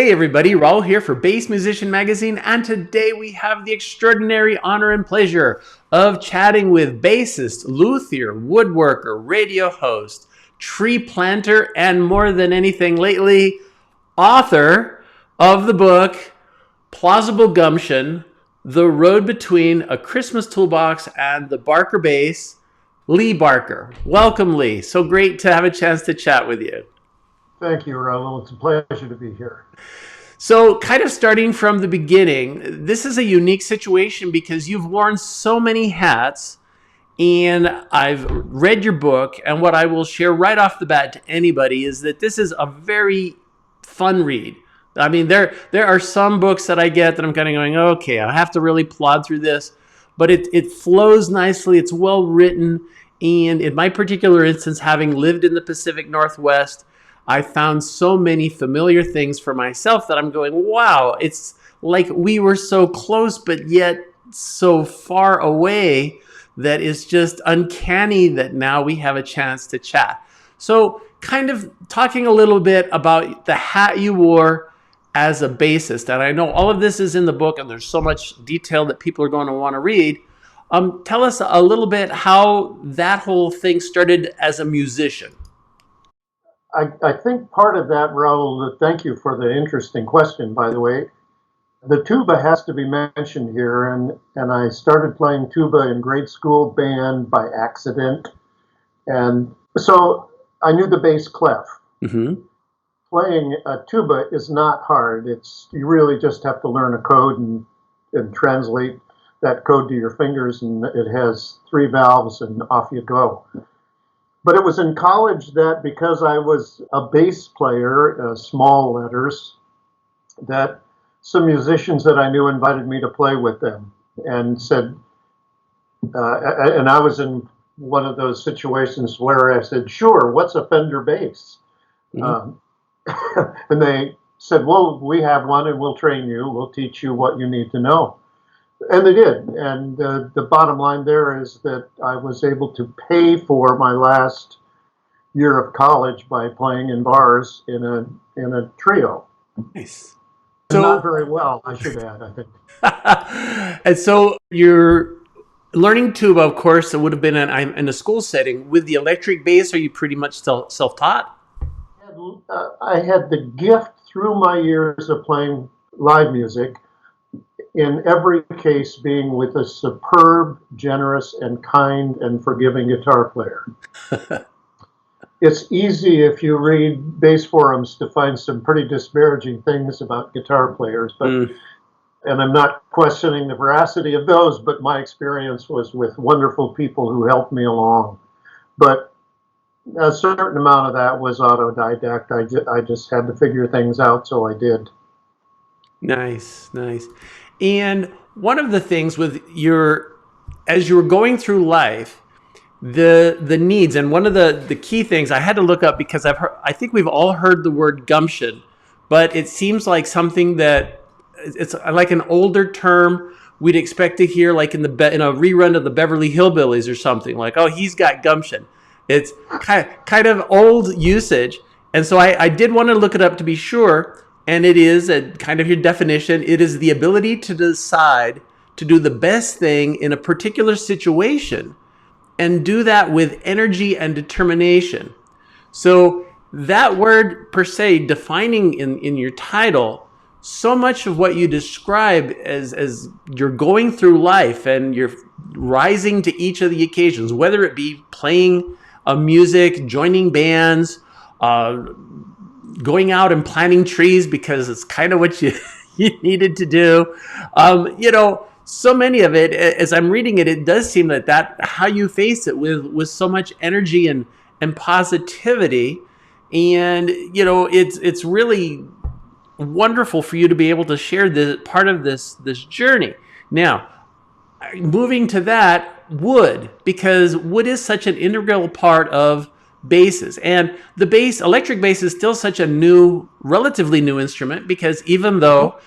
Hey everybody, Raul here for Bass Musician Magazine, and today we have the extraordinary honor and pleasure of chatting with bassist, luthier, woodworker, radio host, tree planter, and more than anything lately, author of the book Plausible Gumption, The Road Between a Christmas Toolbox and the Barker Bass, Lee Barker. Welcome, Lee. So great to have a chance to chat with you. Thank you, Raul. It's a pleasure to be here. So kind of starting from the beginning, this is a unique situation because you've worn so many hats, and I've read your book, and what I will share right off the bat to anybody is that this is a very fun read. I mean, there are some books that I get that I'm kind of going, okay, I have to really plod through this, but it flows nicely, it's well written, and in my particular instance, having lived in the Pacific Northwest, I found so many familiar things for myself that I'm going, wow, it's like we were so close, but yet so far away that it's just uncanny that now we have a chance to chat. So kind of talking a little bit about the hat you wore as a bassist. And I know all of this is in the book and there's so much detail that people are going to want to read. Tell us a little bit how that whole thing started as a musician. I think part of that, Raul, thank you for the interesting question, by the way. The tuba has to be mentioned here, and I started playing tuba in grade school band by accident. And so I knew the bass clef. Mm-hmm. Playing a tuba is not hard. You really just have to learn a code and translate that code to your fingers, and it has 3 valves, and off you go. But it was in college that because I was a bass player, small letters, that some musicians that I knew invited me to play with them and said, and I was in one of those situations where I said, sure, what's a Fender bass? Mm-hmm. And they said, well, we have one and we'll train you. We'll teach you what you need to know. And they did. And the bottom line there is that I was able to pay for my last year of college by playing in bars in a trio. Nice. So, not very well, I should add, I think. And so you're learning tuba, of course, it would have been in a school setting. With the electric bass, are you pretty much self-taught? I had the gift through my years of playing live music, in every case being with a superb, generous, and kind and forgiving guitar player. It's easy if you read bass forums to find some pretty disparaging things about guitar players, but and I'm not questioning the veracity of those, but my experience was with wonderful people who helped me along. But a certain amount of that was autodidact. I just had to figure things out, so I did. Nice, nice. And one of the things with as you were going through life, the needs, and one of the key things I had to look up because I think we've all heard the word gumption, but it seems like something that it's like an older term we'd expect to hear like in a rerun of the Beverly Hillbillies or something like, oh, he's got gumption. It's kind of old usage. And so I did want to look it up to be sure. And it is a kind of your definition. It is the ability to decide to do the best thing in a particular situation and do that with energy and determination. So that word per se, defining in your title, so much of what you describe as you're going through life and you're rising to each of the occasions, whether it be playing music, joining bands, going out and planting trees because it's kind of what you needed to do. So many of it, as I'm reading it, it does seem that how you face it with so much energy and positivity. And, it's really wonderful for you to be able to share this part of this journey. Now, moving to that, wood, because wood is such an integral part of basses, and the electric bass is still such a relatively new instrument, because even though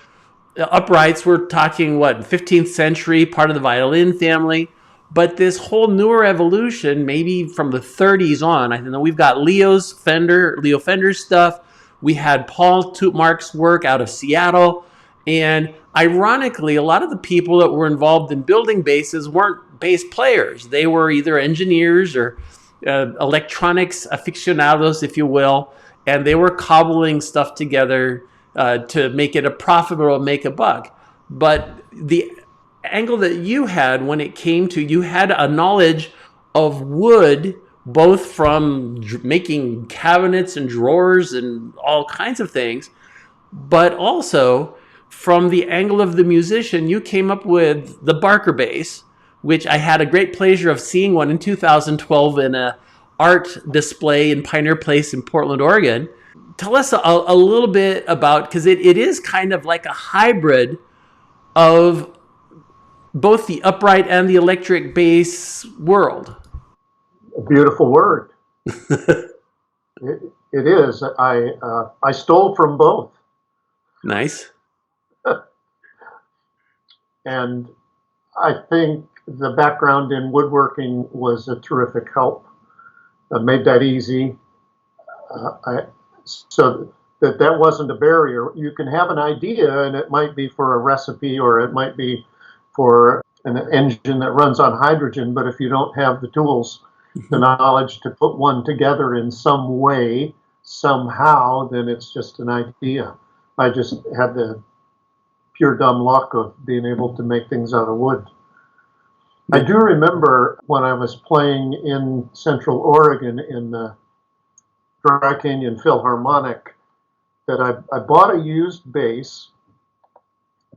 uprights, we're talking 15th century, part of the violin family, but this whole newer evolution, maybe from the 30s on, I know we've got Leo Fender stuff, We had Paul Tootmark's work out of Seattle. And ironically, a lot of the people that were involved in building basses weren't bass players. They were either engineers or electronics aficionados, if you will, and they were cobbling stuff together to make it a profitable, make a buck. But the angle that you had when it came to, you had a knowledge of wood, both from making cabinets and drawers and all kinds of things, but also from the angle of the musician, you came up with the Barker bass, which I had a great pleasure of seeing one in 2012 in a art display in Pioneer Place in Portland, Oregon. Tell us a little bit about, because it is kind of like a hybrid of both the upright and the electric bass world. A beautiful word. It is. I stole from both. Nice. And I think the background in woodworking was a terrific help. It made that easy. So that wasn't a barrier. You can have an idea, and it might be for a recipe, or it might be for an engine that runs on hydrogen, but if you don't have the tools, the knowledge to put one together in some way, somehow, then it's just an idea. I just had the pure dumb luck of being able to make things out of wood. I do remember when I was playing in Central Oregon in the Dry Canyon Philharmonic that I bought a used bass,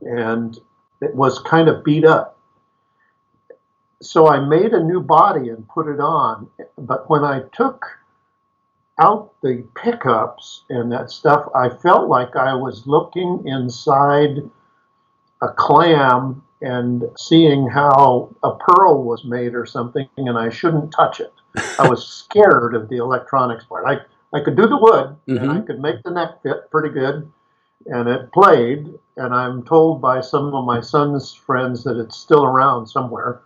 and it was kind of beat up. So I made a new body and put it on. But when I took out the pickups and that stuff, I felt like I was looking inside a clam and seeing how a pearl was made or something, and I shouldn't touch it. I was scared of the electronics part. I could do the wood, and I could make the neck fit pretty good, and it played, and I'm told by some of my son's friends that it's still around somewhere.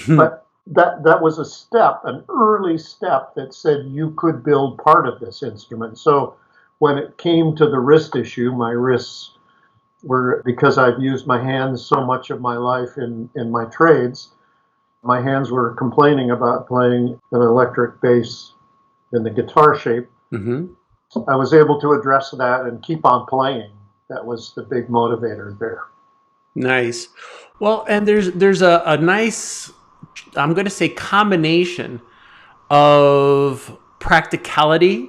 But that was a step, an early step that said you could build part of this instrument. So when it came to the wrist issue, my wrists were, because I've used my hands so much of my life in my trades, my hands were complaining about playing an electric bass in the guitar shape. I was able to address that and keep on playing. That was the big motivator there. Nice. Well, and there's a nice, I'm going to say, combination of practicality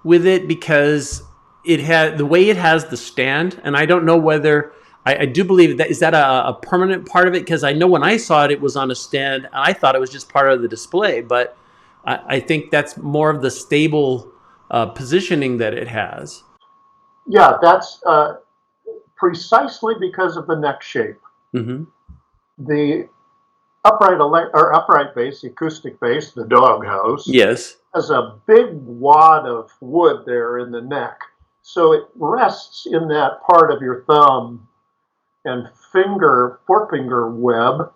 with it, because it had the way it has the stand, and I don't know whether I do believe that is that a permanent part of it, because I know when I saw it, it was on a stand, and I thought it was just part of the display, but I think that's more of the stable positioning that it has. Yeah, that's precisely because of the neck shape. The upright bass, the acoustic bass, the doghouse, yes, has a big wad of wood there in the neck. So it rests in that part of your thumb and forefinger web.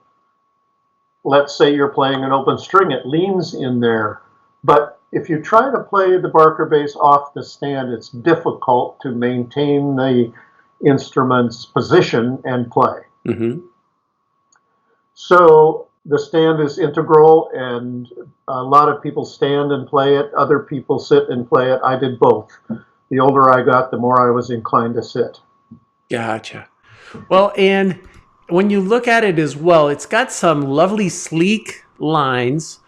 Let's say you're playing an open string, it leans in there. But if you try to play the Barker bass off the stand, it's difficult to maintain the instrument's position and play. So the stand is integral, and a lot of people stand and play it. Other people sit and play it. I did both. The older I got, the more I was inclined to sit. Gotcha. Well, and when you look at it as well, it's got some lovely sleek lines.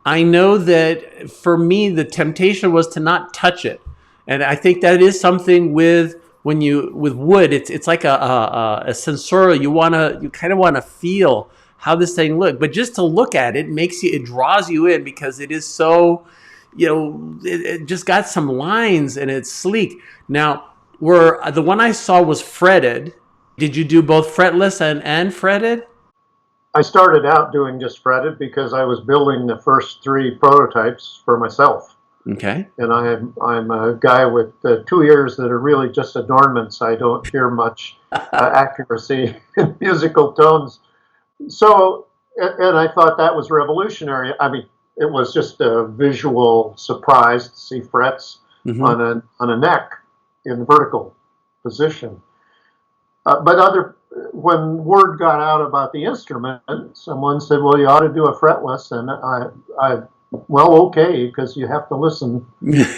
I know that for me, the temptation was to not touch it. And I think that is something with wood, it's like a sensorial. You kind of want to feel how this thing looks, but just to look at it it draws you in, because it is so, it just got some lines and it's sleek. Now, the one I saw was fretted. Did you do both fretless and fretted? I started out doing just fretted because I was building the first 3 prototypes for myself. Okay. And I'm a guy with 2 ears that are really just adornments. I don't hear much accuracy in musical tones. So, and I thought that was revolutionary. I mean, it was just a visual surprise to see frets on a neck. in vertical position. When word got out about the instrument, someone said, "Well, you ought to do a fretless," and well, okay, because you have to listen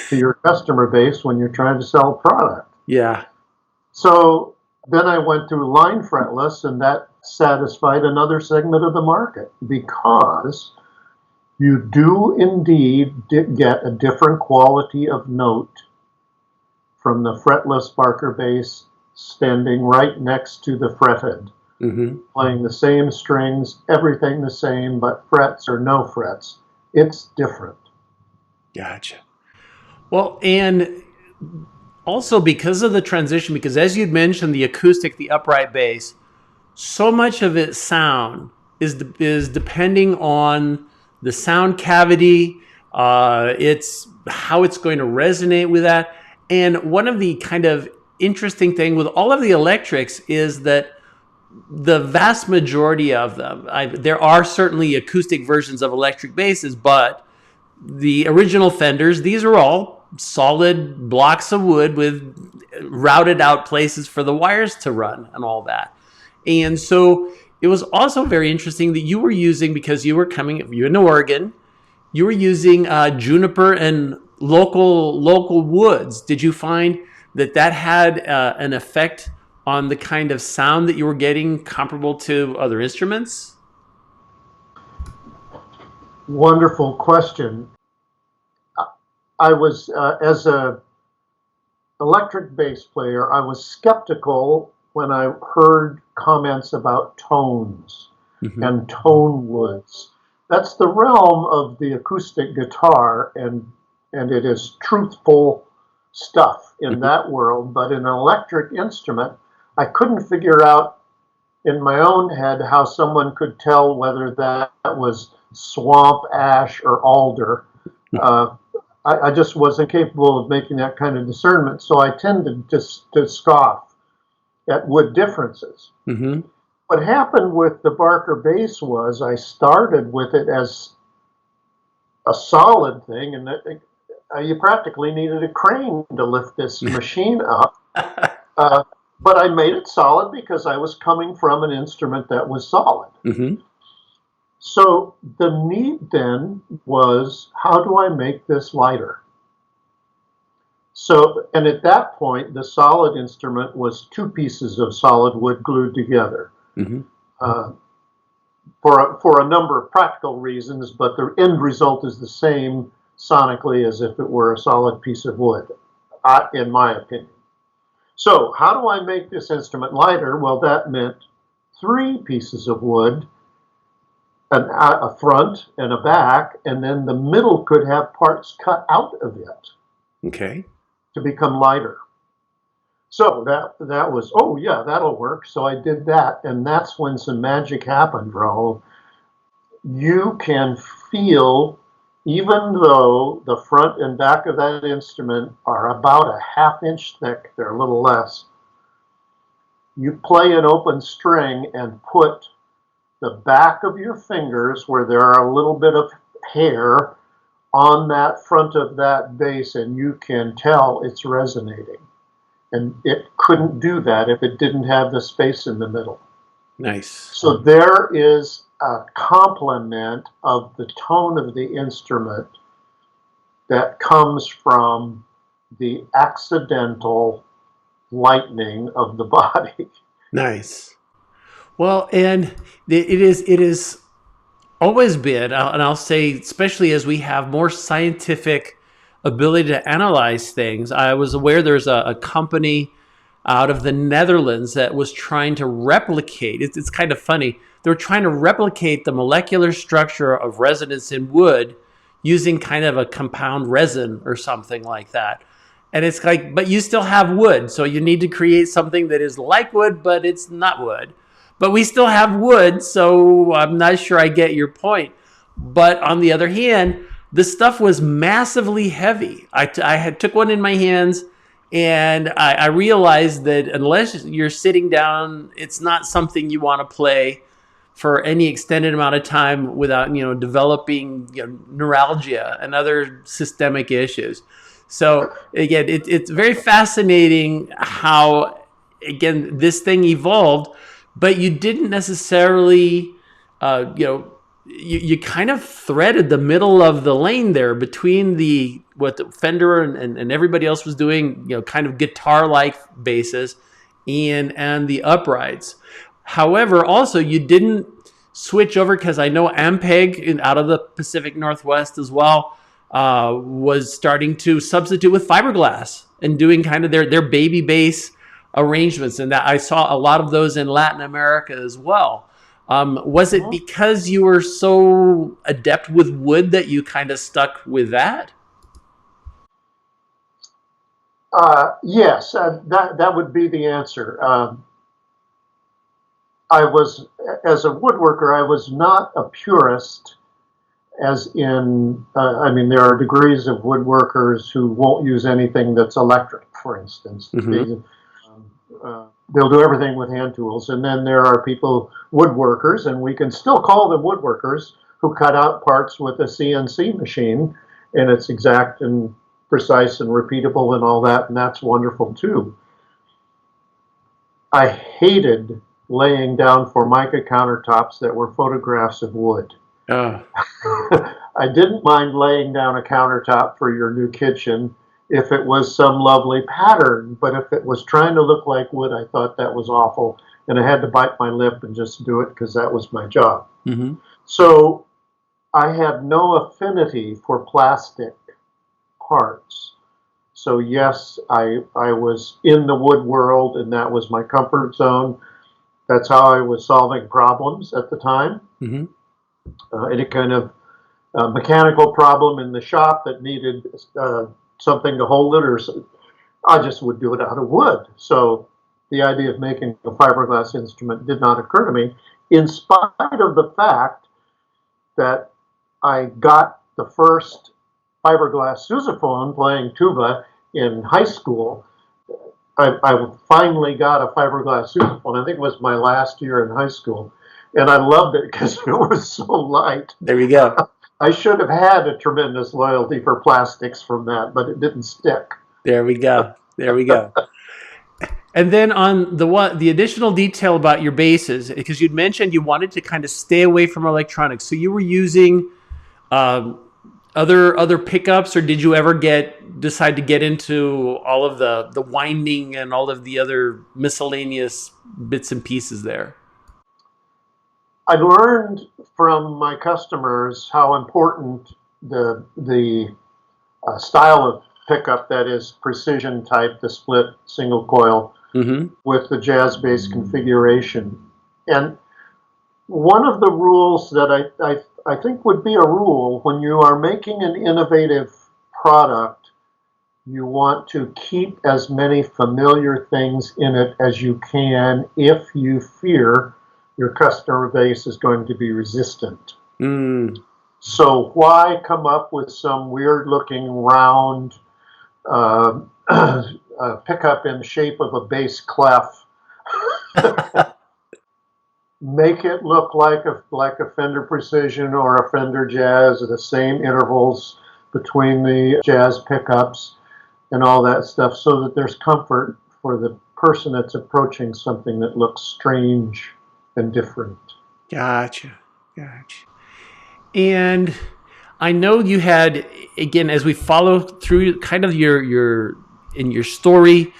to your customer base when you're trying to sell a product. Yeah. So then I went to line fretless, and that satisfied another segment of the market because you do indeed get a different quality of note from the fretless Barker bass standing right next to the fretted, playing the same strings, everything the same, but frets or no frets. It's different. Gotcha. Well, and also because of the transition, because as you'd mentioned, the acoustic, the upright bass, so much of its sound is depending on the sound cavity, it's how it's going to resonate with that. And one of the kind of interesting thing with all of the electrics is that the vast majority of them, there are certainly acoustic versions of electric basses, but the original Fenders, these are all solid blocks of wood with routed out places for the wires to run and all that. And so it was also very interesting that you were using, because you're in Oregon, you were using juniper and local woods. Did you find that had an effect on the kind of sound that you were getting comparable to other instruments? Wonderful question. I was, as a electric bass player, I was skeptical when I heard comments about tones and tone woods. That's the realm of the acoustic guitar, and it is truthful stuff in that world. But in an electric instrument, I couldn't figure out in my own head how someone could tell whether that was swamp ash or alder. I just wasn't capable of making that kind of discernment, so I tended to scoff at wood differences. What happened with the Barker bass was I started with it as a solid thing, and you practically needed a crane to lift this machine up. But I made it solid because I was coming from an instrument that was solid. So the need then was, how do I make this lighter? So, and at that point, the solid instrument was two pieces of solid wood glued together for a number of practical reasons, but the end result is the same sonically as if it were a solid piece of wood, in my opinion. So how do I make this instrument lighter? Well, that meant three pieces of wood, a front and a back, and then the middle could have parts cut out of it. Okay. To become lighter. So that was, oh yeah, that'll work. So I did that, and that's when some magic happened, Raul. You can feel, even though the front and back of that instrument are about a half-inch thick, they're a little less, you play an open string and put the back of your fingers where there are a little bit of hair on that front of that bass, and you can tell it's resonating. And it couldn't do that if it didn't have the space in the middle. Nice. So there is a complement of the tone of the instrument that comes from the accidental lightening of the body. Nice. Well, and it is always been, and I'll say, especially as we have more scientific ability to analyze things. I was aware there's a company out of the Netherlands that was trying to replicate, it's kind of funny, they were trying to replicate the molecular structure of resonance in wood using kind of a compound resin or something like that. And it's like, but you still have wood, so you need to create something that is like wood, but it's not wood. But we still have wood, so I'm not sure I get your point. But on the other hand, the stuff was massively heavy. I took one in my hands, and I realized that unless you're sitting down, it's not something you want to play for any extended amount of time without, developing neuralgia and other systemic issues. So again, it's very fascinating how, again, this thing evolved, but you didn't necessarily, you kind of threaded the middle of the lane there between what the Fender and everybody else was doing, kind of guitar-like basses and the uprights. However, also you didn't switch over, because I know Ampeg out of the Pacific Northwest as well was starting to substitute with fiberglass and doing kind of their baby bass arrangements, and that I saw a lot of those in Latin America as well. Was it because you were so adept with wood that you kind of stuck with that? Yes, that would be the answer. I was, as a woodworker, I was not a purist, as in, there are degrees of woodworkers who won't use anything that's electric, for instance. Mm-hmm. They'll do everything with hand tools. And then there are people, woodworkers, and we can still call them woodworkers, who cut out parts with a CNC machine, and it's exact and precise and repeatable and all that, and that's wonderful too. I hated laying down Formica countertops that were photographs of wood. I didn't mind laying down a countertop for your new kitchen if it was some lovely pattern, but if it was trying to look like wood, I thought that was awful, and I had to bite my lip and just do it because that was my job. Mm-hmm. So I had no affinity for plastic parts. So yes, I was in the wood world, and that was my comfort zone. That's how I was solving problems at the time. Mm-hmm. Any kind of mechanical problem in the shop that needed something to hold it, or I just would do it out of wood. So the idea of making a fiberglass instrument did not occur to me, in spite of the fact that I got the first fiberglass sousaphone playing tuba in high school. I finally got a fiberglass sousaphone. I think it was my last year in high school. And I loved it because it was so light. There we go. I should have had a tremendous loyalty for plastics from that, but it didn't stick. There we go. There we go. And then on the additional detail about your basses, because you'd mentioned you wanted to kind of stay away from electronics. So you were using other pickups, or did you ever decide to get into all of the winding and all of the other miscellaneous bits and pieces there? I learned from my customers how important the style of pickup, that is precision type, the split single coil, mm-hmm. with the jazz bass configuration. And one of the rules that I think would be a rule when you are making an innovative product, you want to keep as many familiar things in it as you can if you fear your customer base is going to be resistant. Mm. So why come up with some weird looking round pickup in the shape of a bass clef? Make it look like a Fender Precision or a Fender Jazz at the same intervals between the jazz pickups and all that stuff, so that there's comfort for the person that's approaching something that looks strange and different. Gotcha. And I know you had, again, as we follow through kind of your story,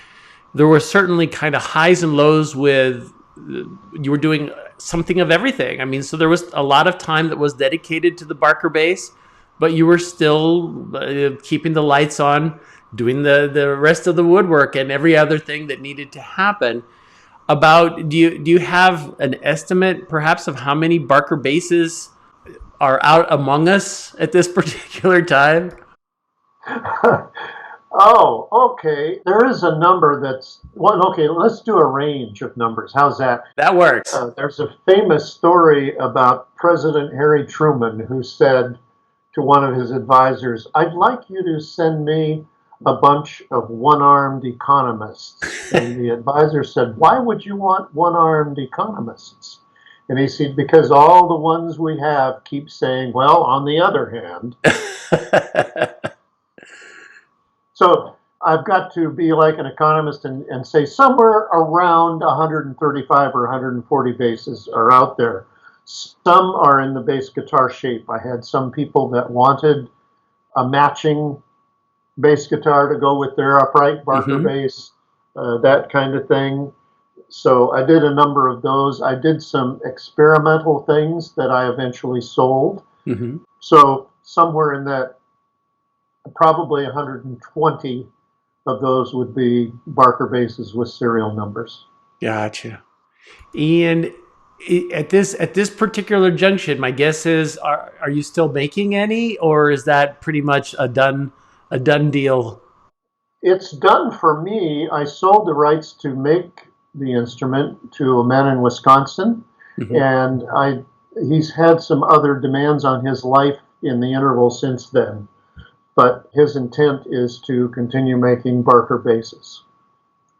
there were certainly kind of highs and lows with, you were doing something of everything. I mean, so there was a lot of time that was dedicated to the Barker bass, but you were still keeping the lights on, doing the rest of the woodwork and every other thing that needed to happen. Do you have an estimate perhaps of how many Barker basses are out among us at this particular time? Oh, okay. There is a number okay, let's do a range of numbers. How's that? That works. There's a famous story about President Harry Truman, who said to one of his advisors, "I'd like you to send me a bunch of one-armed economists." And the advisor said, "Why would you want one-armed economists?" And he said, "Because all the ones we have keep saying, well, on the other hand." So I've got to be like an economist and say somewhere around 135 or 140 basses are out there. Some are in the bass guitar shape. I had some people that wanted a matching bass guitar to go with their upright Barker Mm-hmm. bass, that kind of thing. So I did a number of those. I did some experimental things that I eventually sold. Mm-hmm. So somewhere in that, probably 120 of those would be Barker basses with serial numbers. Gotcha. And at this particular junction, my guess is, are you still making any, or is that pretty much a done deal? It's done for me. I sold the rights to make the instrument to a man in Wisconsin, Hmm. and he's had some other demands on his life in the interval since then. But his intent is to continue making Barker basses.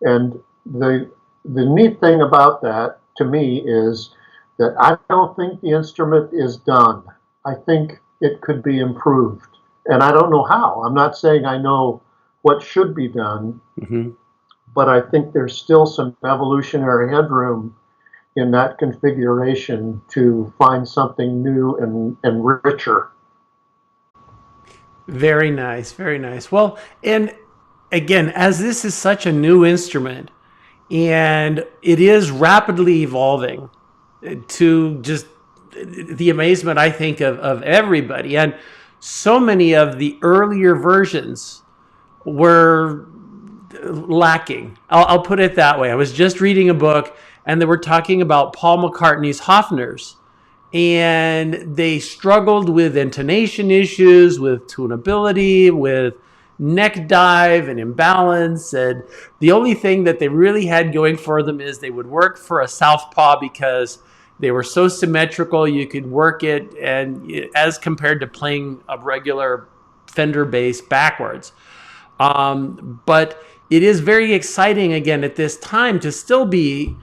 And the neat thing about that to me is that I don't think the instrument is done. I think it could be improved. And I don't know how. I'm not saying I know what should be done, Hmm. but I think there's still some evolutionary headroom in that configuration to find something new and richer. Very nice, very nice. Well, and again, as this is such a new instrument and it is rapidly evolving, to just the amazement, I think, of everybody. And so many of the earlier versions were lacking. I'll put it that way. I was just reading a book and they were talking about Paul McCartney's Hofners, and they struggled with intonation issues, with tunability, with neck dive and imbalance. And the only thing that they really had going for them is they would work for a southpaw because they were so symmetrical. You could work it, and as compared to playing a regular Fender bass backwards. But it is very exciting again at this time to still be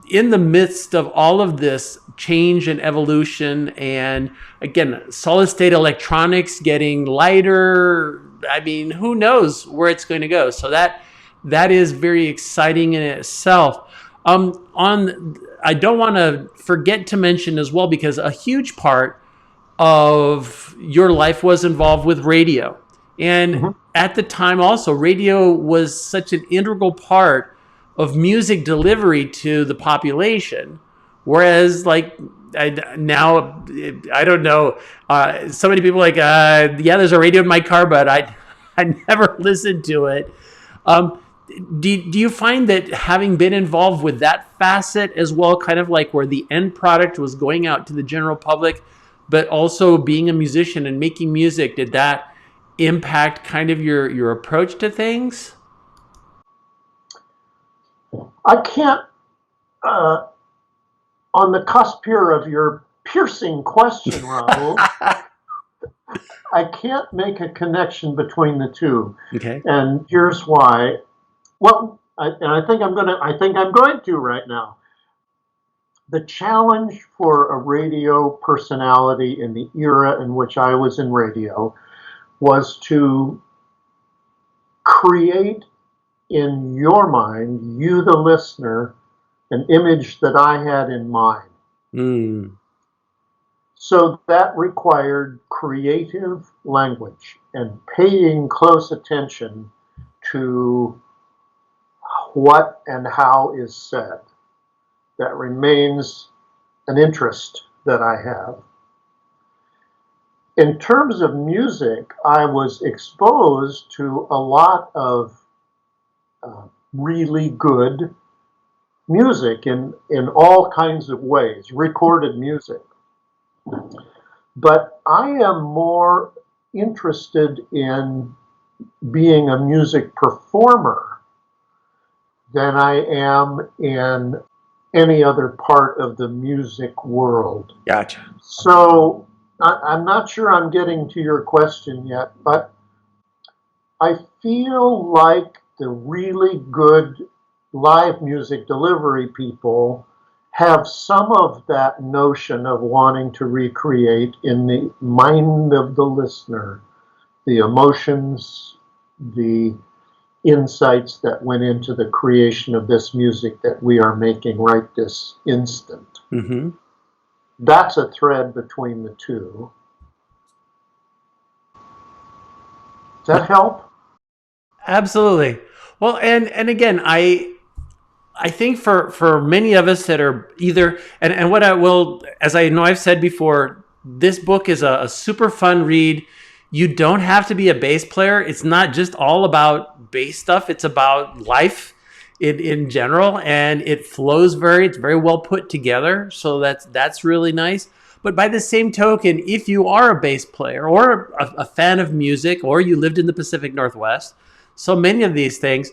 in the midst of all of this change and evolution, and again, solid state electronics getting lighter. I mean, who knows where it's going to go? So that is very exciting in itself. On I don't want to forget to mention as well, because a huge part of your life was involved with radio. And Mhm. at the time, also, radio was such an integral part of music delivery to the population. Whereas, like, now, I don't know, so many people are like, yeah, there's a radio in my car, but I never listened to it. Um, do you find that having been involved with that facet as well, kind of like where the end product was going out to the general public, but also being a musician and making music, did that impact kind of your approach to things? I can't, uh, on the cusp here of your piercing question, Raul, I can't make a connection between the two. Okay. And here's why. Well, and I think I'm going to right now. The challenge for a radio personality in the era in which I was in radio was to create in your mind, you the listener, an image that I had in mind. Mm, So that required creative language and paying close attention to what and how is said. That remains an interest that I have. In terms of music, I was exposed to a lot of really good music in all kinds of ways, recorded music. But I am more interested in being a music performer than I am in any other part of the music world. gotcha. So I'm not sure I'm getting to your question yet, but I feel like the really good live music delivery people have some of that notion of wanting to recreate in the mind of the listener the emotions, the insights that went into the creation of this music that we are making right this instant. Mm-hmm. That's a thread between the two. Does that help? Absolutely. Well, and again, I think for many of us that are either, and what I will, as I know I've said before, this book is a super fun read. You don't have to be a bass player. It's not just all about bass stuff. It's about life in general, and it's very well put together. So that's really nice. But by the same token, if you are a bass player or a fan of music, or you lived in the Pacific Northwest, so many of these things,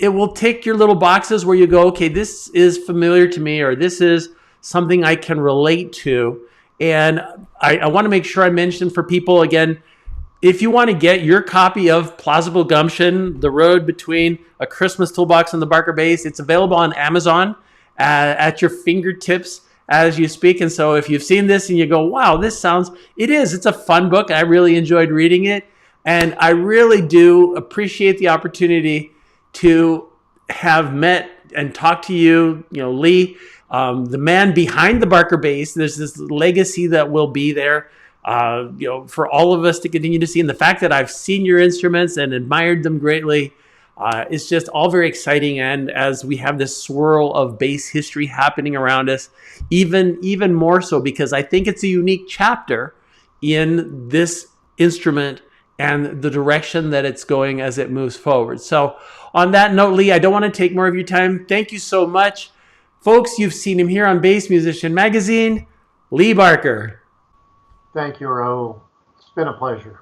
it will tick your little boxes where you go, okay, this is familiar to me, or this is something I can relate to. And I want to make sure I mention for people again, if you want to get your copy of Plausible Gumption, The Road Between a Christmas Toolbox and the Barker Bass, it's available on Amazon at your fingertips as you speak. And so if you've seen this and you go, wow, it's a fun book. I really enjoyed reading it. And I really do appreciate the opportunity to have met and talked to you, Lee, the man behind the Barker Bass. There's this legacy that will be there, for all of us to continue to see. And the fact that I've seen your instruments and admired them greatly, it's just all very exciting. And as we have this swirl of bass history happening around us, even more so, because I think it's a unique chapter in this instrument and the direction that it's going as it moves forward. So on that note, Lee, I don't want to take more of your time. Thank you so much. Folks, you've seen him here on Bass Musician Magazine, Lee Barker. Thank you, Raul. It's been a pleasure.